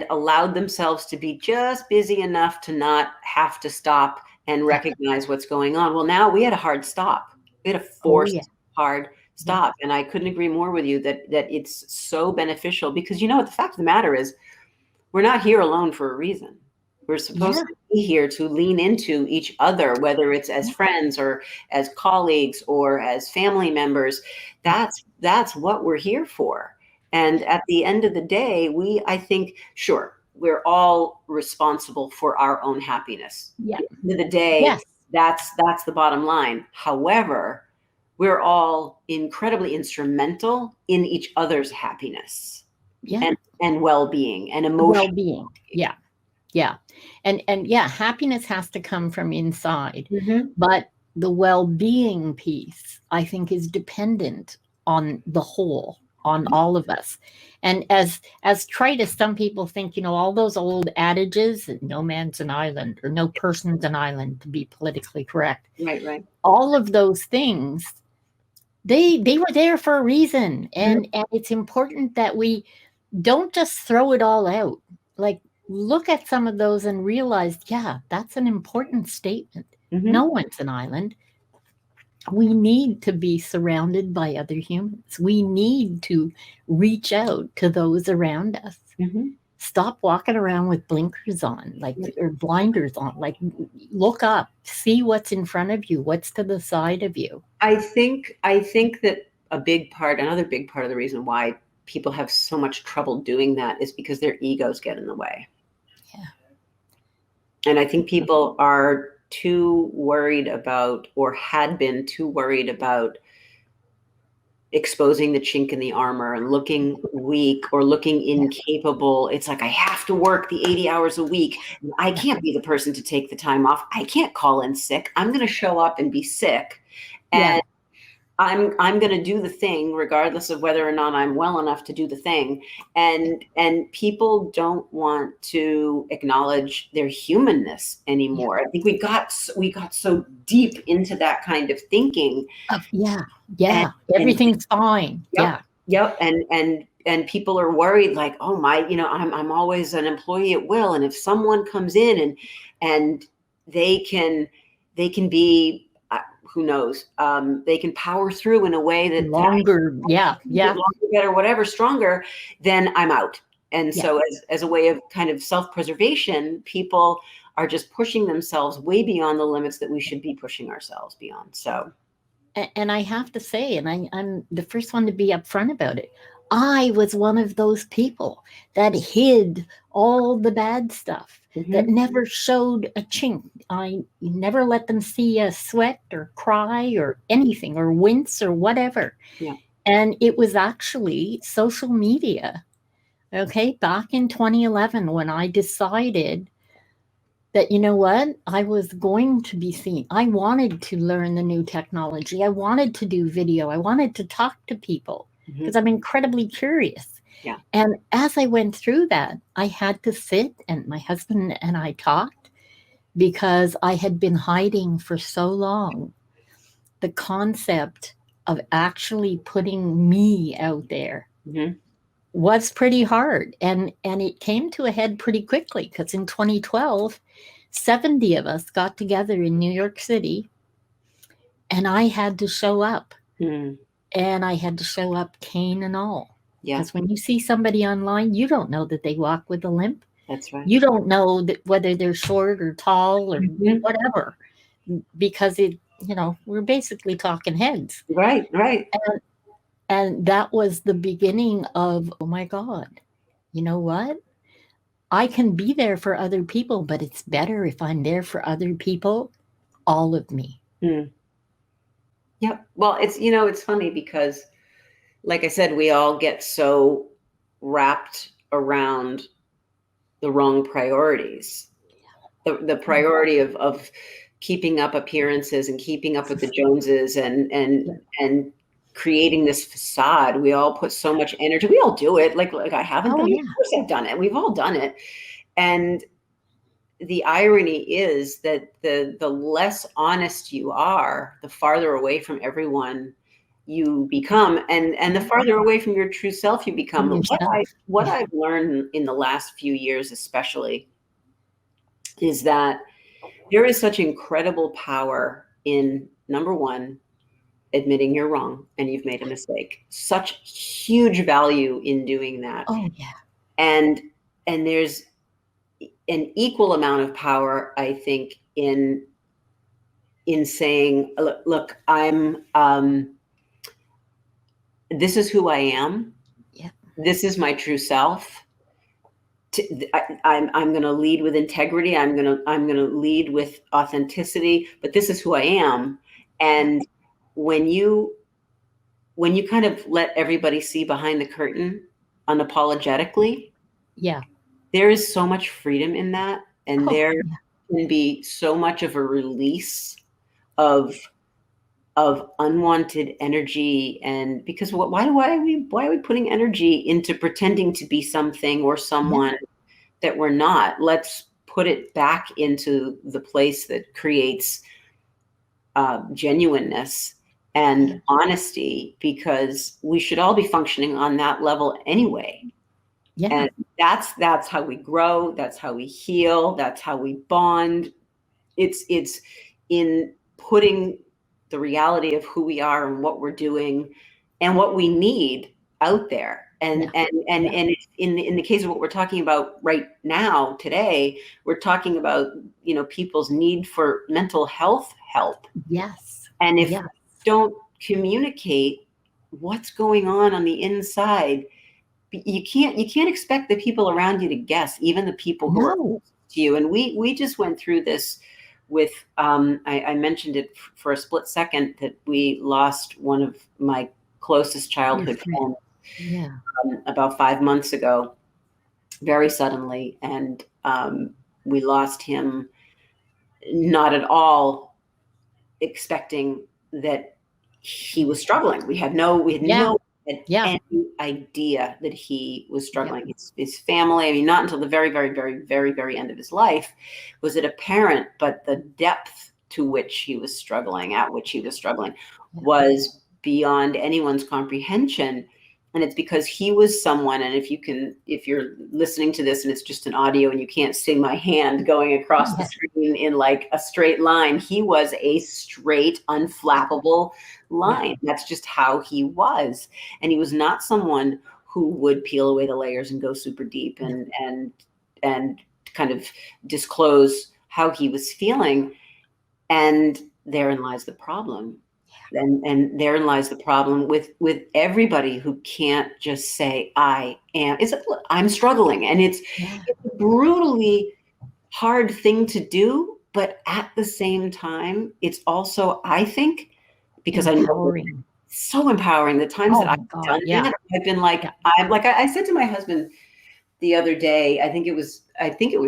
allowed themselves to be just busy enough to not have to stop and recognize what's going on. Well, now we had a hard stop. We had a forced hard stop. And I couldn't agree more with you that it's so beneficial, because the fact of the matter is, we're not here alone for a reason. We're supposed to be here to lean into each other, whether it's as friends or as colleagues or as family members. That's what we're here for. And at the end of the day, I think, sure, we're all responsible for our own happiness. Yeah. At the end of the day, that's the bottom line. However, we're all incredibly instrumental in each other's happiness and well-being and emotional well-being. Yeah. And happiness has to come from inside. But the well-being piece, I think, is dependent on the whole, on all of us. And as trite as some people think, all those old adages, no man's an island, or no person's an island, to be politically correct. Right. All of those things, they were there for a reason. And it's important that we don't just throw it all out. Like, look at some of those and realize, that's an important statement. No one's an island. We need to be surrounded by other humans. We need to reach out to those around us. Stop walking around with blinkers on, or blinders on. Look up, see what's in front of you, what's to the side of you. I think that another big part of the reason why people have so much trouble doing that is because their egos get in the way. And I think people are too worried about, or had been too worried about, exposing the chink in the armor and looking weak or looking incapable. It's like, I have to work the 80 hours a week. I can't be the person to take the time off. I can't call in sick. I'm going to show up and be sick. And I'm going to do the thing regardless of whether or not I'm well enough to do the thing. And people don't want to acknowledge their humanness anymore. I think we got so deep into that kind of thinking. Everything's fine. And people are worried, like, oh my, I'm always an employee at will. And if someone comes in and they can be, who knows? They can power through in a way that longer, better, whatever, stronger, then I'm out. And so as a way of kind of self-preservation, people are just pushing themselves way beyond the limits that we should be pushing ourselves beyond. So, and I have to say, and I'm the first one to be upfront about it, I was one of those people that hid all the bad stuff, that never showed a chink. I never let them see a sweat or cry or anything or wince or whatever. And it was actually social media, back in 2011, when I decided that, you know what, I was going to be seen. I wanted to learn the new technology. I wanted to do video. I wanted to talk to people because I'm incredibly curious. Yeah. And as I went through that, I had to sit, and my husband and I talked, because I had been hiding for so long the concept of actually putting me out there. Was pretty hard, and it came to a head pretty quickly, because in 2012 70 of us got together in New York City, and I had to show up. And I had to show up cane and all. Yeah. Because when you see somebody online, you don't know that they walk with a limp. That's right. You don't know that whether they're short or tall or whatever, because we're basically talking heads. Right. And that was the beginning of, oh my God, you know what? I can be there for other people, but it's better if I'm there for other people, all of me. Yep. Well, it's funny because, like I said, we all get so wrapped around the wrong priorities. The priority of keeping up appearances and keeping up with the Joneses and creating this facade. We all put so much energy. We all do it. Like I haven't done it. Of course I've done it. We've all done it. And the irony is that the less honest you are, the farther away from everyone you become, and the farther away from your true self you become. What I've learned in the last few years especially is that there is such incredible power in, number one, admitting you're wrong and you've made a mistake. Such huge value in doing that. Oh yeah. And there's an equal amount of power, I think, in saying, look, I'm this is who I am. Yeah. This is my true self. I'm going to lead with integrity. I'm going to lead with authenticity, but this is who I am. And when you kind of let everybody see behind the curtain unapologetically, there is so much freedom in that. And there can be so much of a release of unwanted energy. And because why are we putting energy into pretending to be something or someone that we're not? Let's put it back into the place that creates genuineness and honesty, because we should all be functioning on that level anyway. And that's how we grow. That's how we heal. That's how we bond. It's in putting the reality of who we are and what we're doing and what we need out there. And it's in the case of what we're talking about right now today, we're talking about, people's need for mental health help. Yes. And if you don't communicate what's going on the inside, you can't expect the people around you to guess, even the people who are close to you. And we just went through this with, I mentioned it for a split second, that we lost one of my closest childhood friends about 5 months ago, very suddenly. And we lost him not at all expecting that he was struggling. We had no any idea that he was struggling. His family, I mean, not until the very, very, very, very, very end of his life was it apparent, but the depth to which he was struggling, was beyond anyone's comprehension. And it's because he was someone, and if you're listening to this and it's just an audio and you can't see my hand going across the screen in like a straight line, he was a straight, unflappable line. That's just how he was. And he was not someone who would peel away the layers and go super deep and kind of disclose how he was feeling. And therein lies the problem. And therein lies the problem with everybody who can't just say, I am. I'm struggling. And it's a brutally hard thing to do. But at the same time, it's also, I think, because empowering. I know it's so empowering. The times that I've done that, I've been like, I said to my husband, the other day, I think it was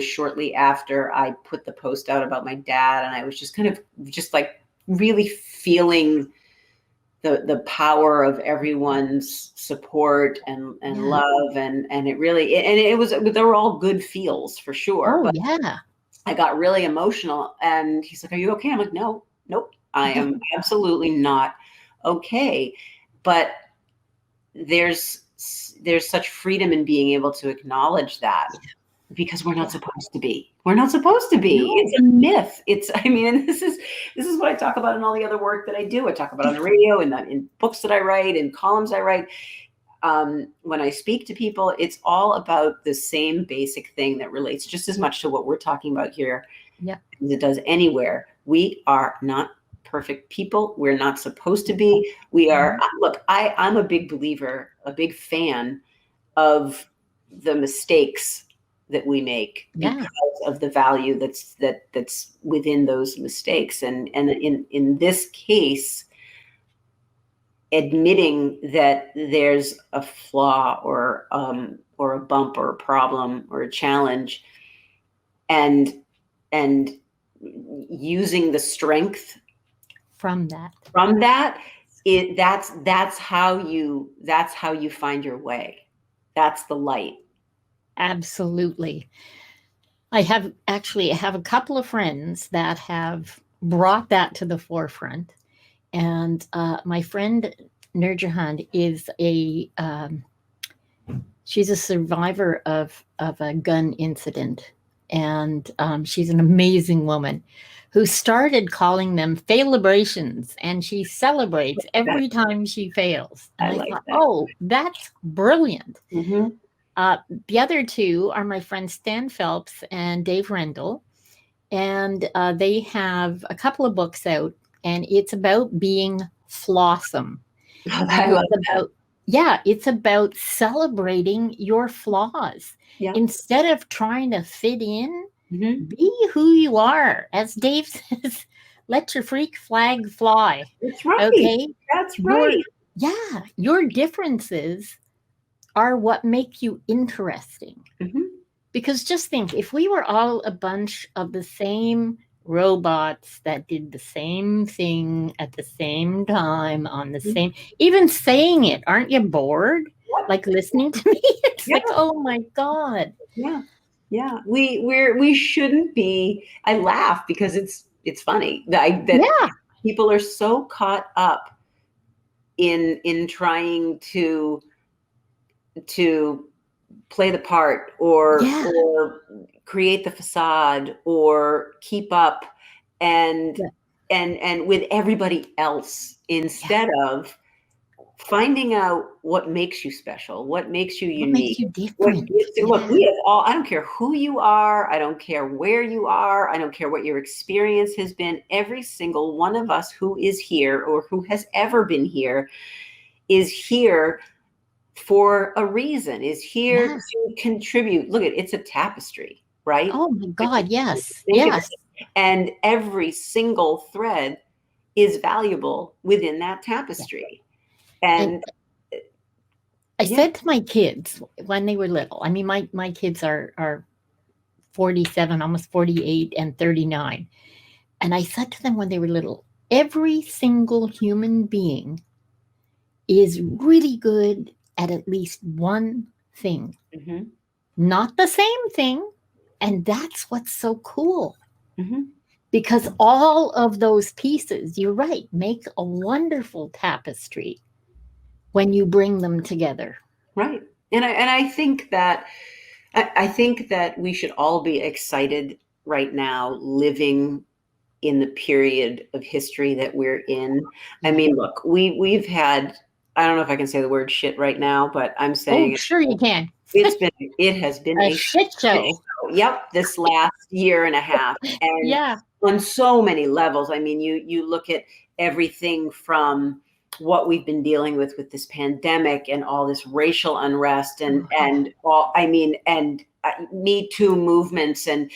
shortly after I put the post out about my dad, and I was just kind of just like really feeling the power of everyone's support and love, and it was, they were all good feels for sure. Oh, but yeah. I got really emotional, and he's like, "Are you okay?" I'm like, "No, nope, I am absolutely not okay." But there's such freedom in being able to acknowledge that, because we're not supposed to be. We're not supposed to be. No. It's a myth. And this is what I talk about in all the other work that I do. I talk about on the radio, and in books that I write, in columns I write. When I speak to people, it's all about the same basic thing that relates just as much to what we're talking about here as it does anywhere. We are not perfect people. We're not supposed to be. We are. Look, I'm a big believer, a big fan of the mistakes that we make because of the value that's within those mistakes. And in this case, admitting that there's a flaw or a bump or a problem or a challenge, and using the strength from that, that's how you find your way. That's the light. Absolutely. I have a couple of friends that have brought that to the forefront. And my friend Nurjahan is she's a survivor of a gun incident. And she's an amazing woman who started calling them failabrations, and she celebrates every time she fails. And I thought, oh, that's brilliant. Mm-hmm. The other two are my friends Stan Phelps and Dave Rendell, and they have a couple of books out, and it's about being flawsome. It's about celebrating your flaws. Yeah. Instead of trying to fit in, be who you are. As Dave says, let your freak flag fly. That's right. Okay? That's right. Your differences are what make you interesting. Mm-hmm. Because just think, if we were all a bunch of the same robots that did the same thing at the same time on the same, even saying it, aren't you bored? Like listening to me? It's like, oh my God. Yeah. Yeah. We shouldn't be. I laugh because it's funny that people are so caught up in trying to play the part or create the facade or keep up and with everybody else, instead of finding out what makes you special, what makes you unique, makes you different. Look, we have all, I don't care who you are, I don't care where you are, I don't care what your experience has been. Every single one of us who is here or who has ever been here is here for a reason, is here to contribute. Look, it's a tapestry, right? Oh my God, yes. And every single thread is valuable within that tapestry. And I said to my kids when they were little, I mean, my kids are 47, almost 48 and 39. And I said to them when they were little, every single human being is really good at least one thing, not the same thing. And that's what's so cool. Because all of those pieces, you're right, make a wonderful tapestry when you bring them together. Right. And I think that we should all be excited right now, living in the period of history that we're in. I mean, look, we've had, I don't know if I can say the word shit right now, but I'm saying it. Sure you can. It has been a shit show. Yep, this last year and a half. And on so many levels. I mean, you look at everything from what we've been dealing with this pandemic and all this racial unrest and all, I mean, and Me Too movements and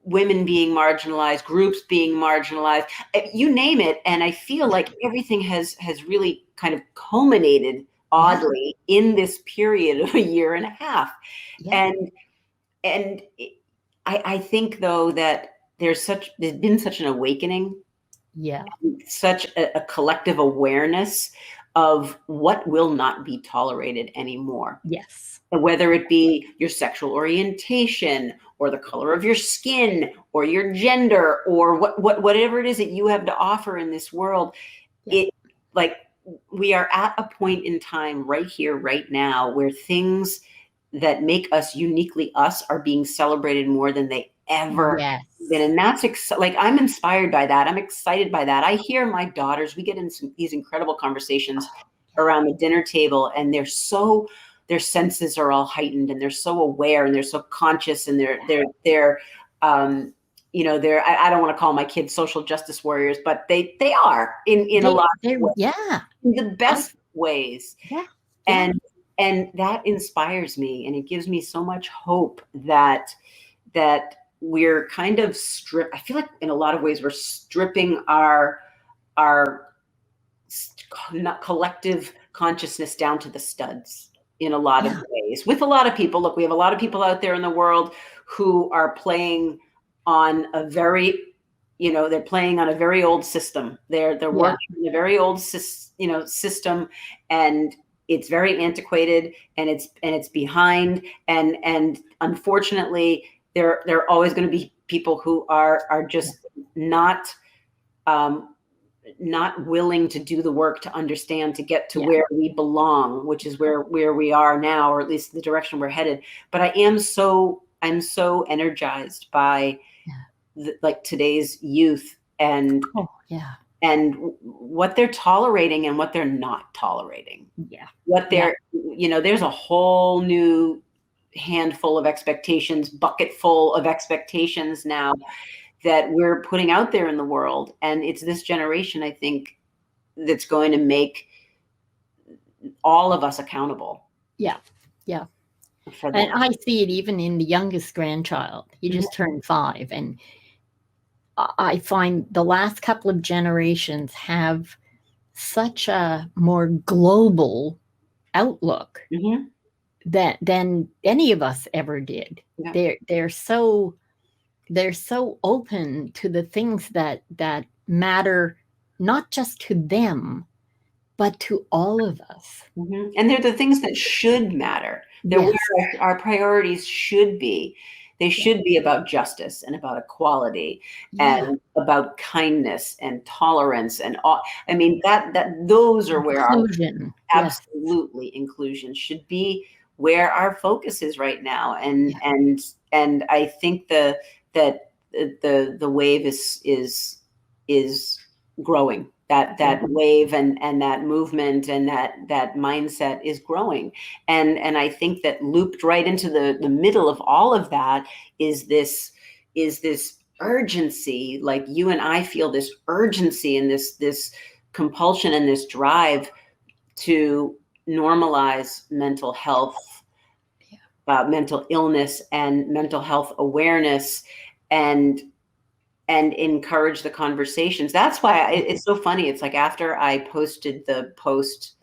women being marginalized, groups being marginalized, you name it. And I feel like everything has really kind of culminated oddly, in this period of a year and a half. Yeah. And I think, though, that there's been such an awakening, Yeah. such a collective awareness of what will not be tolerated anymore. Yes. Whether it be your sexual orientation or the color of your skin or your gender or whatever it is that you have to offer in this world, it, like, we are at a point in time right here, right now, where things that make us uniquely us are being celebrated more than they ever Yes. been. And that's like, I'm inspired by that. I'm excited by that. I hear my daughters, we get into these incredible conversations around the dinner table, and their senses are all heightened, and they're so aware, and they're so conscious, and they're I don't want to call my kids social justice warriors, but they are in a lot of ways. Yeah. In the best ways. Yeah. And that inspires me, and it gives me so much hope that we're kind of I feel like in a lot of ways we're stripping our collective consciousness down to the studs in a lot of ways. With a lot of people, look, we have a lot of people out there in the world who are playing on a very, they're playing on a very old system. They're working in a very old system, and it's very antiquated, and it's behind, and unfortunately there are always going to be people who are just not willing to do the work to understand, to get to where we belong, which is where we are now, or at least the direction we're headed. But I'm so energized by like today's youth and what they're tolerating and what they're not tolerating. What they're, there's a whole new handful of expectations, bucket full of expectations now that we're putting out there in the world. And it's this generation, I think, that's going to make all of us accountable. Yeah. And I see it even in the youngest grandchild. He just turned 5. And I find the last couple of generations have such a more global outlook than any of us ever did. They're so open to the things that matter, not just to them, but to all of us. And they're the things that should matter. They're where our priorities should be. They should be about justice and about equality and about kindness and tolerance and all. I mean, those are where inclusion. Absolutely, inclusion should be where our focus is right now. And I think that the wave is growing. That wave and that movement and that mindset is growing. And I think that looped right into the middle of all of that is this urgency. Like, you and I feel this urgency and this compulsion and this drive to normalize mental health, mental illness and mental health awareness, and encourage the conversations. That's why it's so funny. It's like, after I posted the post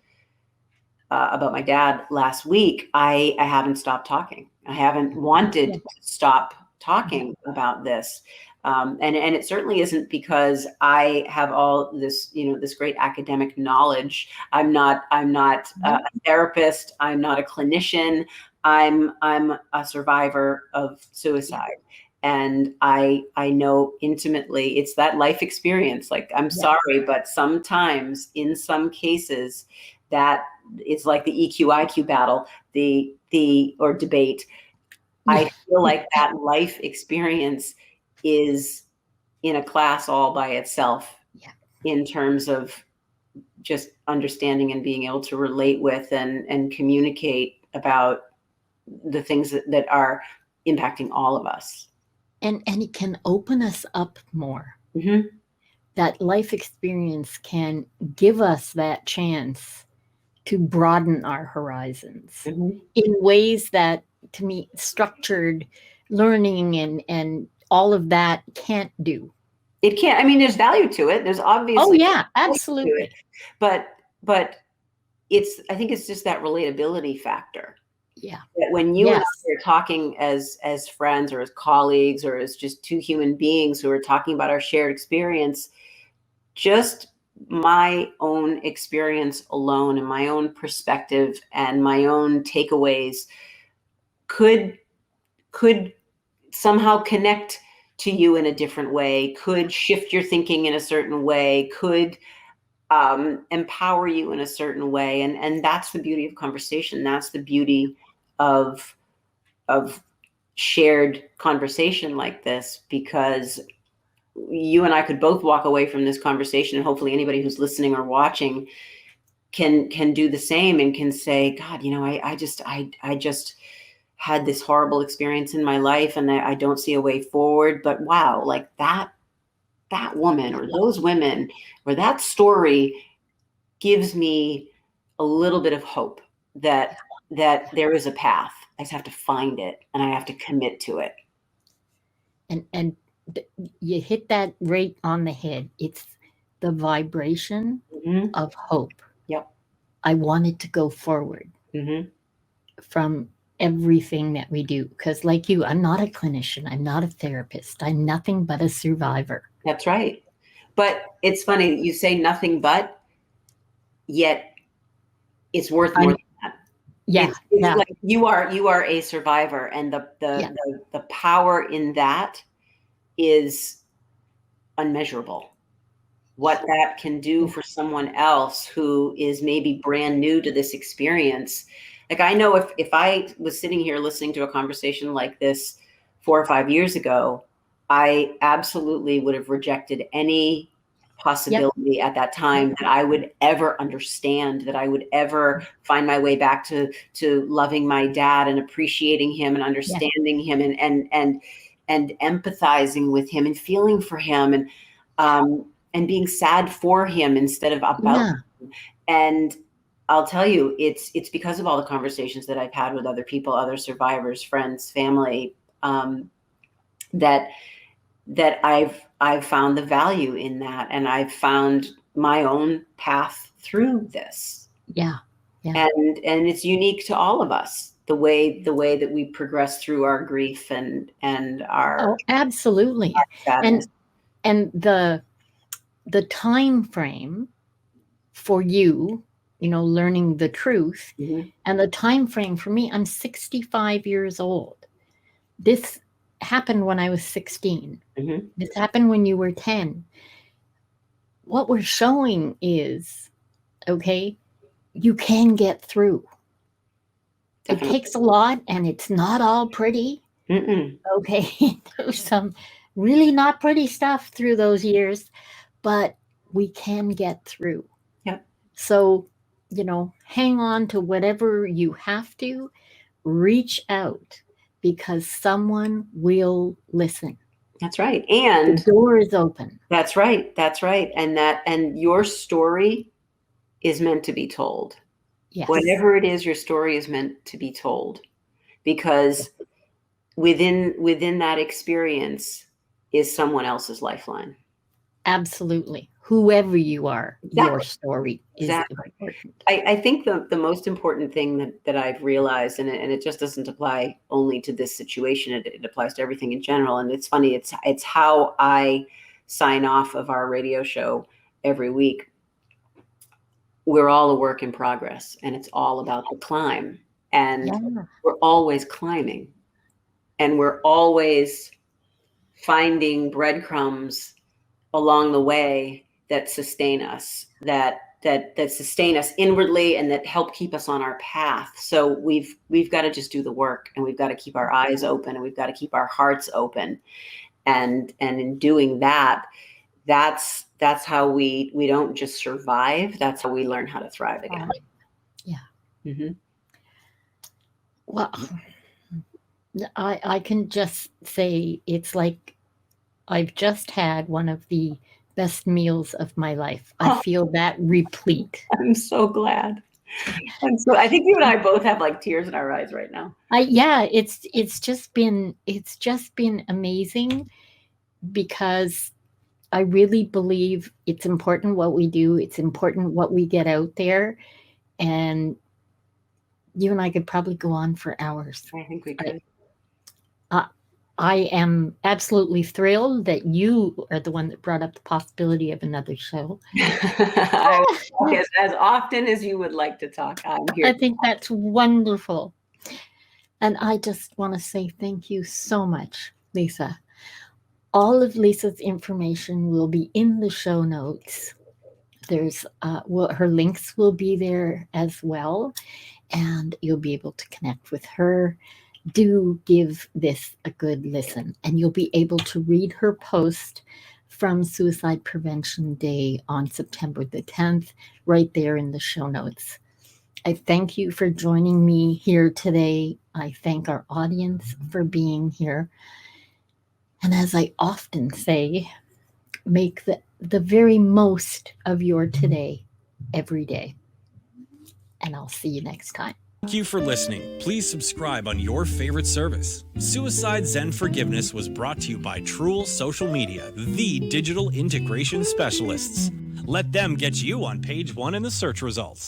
about my dad last week, I haven't stopped talking. I haven't wanted to stop talking about this. And it certainly isn't because I have all this, this great academic knowledge. I'm not a therapist. I'm not a clinician. I'm a survivor of suicide. And I know intimately, it's that life experience. Like, I'm sorry, but sometimes in some cases that it's like the EQ IQ battle, or debate. I feel like that life experience is in a class all by itself in terms of just understanding and being able to relate with and communicate about the things that are impacting all of us. And it can open us up more. That life experience can give us that chance to broaden our horizons in ways that, to me, structured learning and all of that can't do. It can't. I mean, there's value to it. There's obviously. Oh yeah, absolutely. But I think it's just that relatability factor. Yeah. That when you and Yes. I are talking as friends or as colleagues or as just two human beings who are talking about our shared experience, just my own experience alone and my own perspective and my own takeaways could somehow connect to you in a different way, could shift your thinking in a certain way, could empower you in a certain way. And that's the beauty of conversation. That's the beauty of shared conversation like this, because you and I could both walk away from this conversation, and hopefully anybody who's listening or watching can do the same and can say, God, I just had this horrible experience in my life, and I don't see a way forward. But wow, like that woman or those women or that story gives me a little bit of hope that there is a path. I just have to find it, and I have to commit to it. And you hit that right on the head. It's the vibration of hope. Yep. I wanted to go forward from everything that we do. Because like you, I'm not a clinician. I'm not a therapist. I'm nothing but a survivor. That's right. But it's funny, you say nothing but, yet it's worth more than that. Yeah. It's yeah. like you are a survivor, and the power in that is unmeasurable. What that can do for someone else who is maybe brand new to this experience. Like, I know if I was sitting here listening to a conversation like this 4 or 5 years ago, I absolutely would have rejected any possibility at that time that I would ever understand, that I would ever find my way back to loving my dad and appreciating him and understanding him and empathizing with him and feeling for him and being sad for him instead of about him. And I'll tell you, it's because of all the conversations that I've had with other people, other survivors, friends, family, that I've found the value in that, and I've found my own path through this. Yeah. And it's unique to all of us, the way that we progress through our grief and our absolutely. our sadness. And the time frame for you, learning the truth, and the time frame for me, I'm 65 years old. This happened when I was 16. This happened when you were 10. What we're showing is, okay, you can get through. Definitely. It takes a lot, and it's not all pretty. Okay, there's some really not pretty stuff through those years, but we can get through. Yep. So, hang on to whatever you have to, reach out, because someone will listen. That's right. And the door is open. That's right. And your story is meant to be told. Yes. Whatever it is, your story is meant to be told, because within that experience is someone else's lifeline. Absolutely. Whoever you are, your story is important. I think the most important thing that I've realized, and it just doesn't apply only to this situation, it applies to everything in general. And it's funny, it's how I sign off of our radio show every week. We're all a work in progress, and it's all about the climb. And we're always climbing, and we're always finding breadcrumbs along the way that sustain us, that sustain us inwardly, and that help keep us on our path. So we've got to just do the work, and we've got to keep our eyes open, and we've got to keep our hearts open. And in doing that, that's how we don't just survive. That's how we learn how to thrive again. Yeah. Well, I can just say it's like I've just had one of the best meals of my life. I feel that replete. I'm so glad. I think you and I both have like tears in our eyes right now. It's just been amazing, because I really believe it's important what we do. It's important what we get out there. And you and I could probably go on for hours. I think we could. I am absolutely thrilled that you are the one that brought up the possibility of another show. As often as you would like to talk, I'm here. I think that's wonderful. And I just want to say thank you so much, Lisa. All of Lisa's information will be in the show notes. There's her links will be there as well, and you'll be able to connect with her. Do give this a good listen, and you'll be able to read her post from Suicide Prevention Day on September the 10th, right there in the show notes. I thank you for joining me here today. I thank our audience for being here. And as I often say, make the very most of your today every day. And I'll see you next time. Thank you for listening. Please subscribe on your favorite service. Suicide Zen Forgiveness was brought to you by Truel Social Media, the digital integration specialists. Let them get you on page 1 in the search results.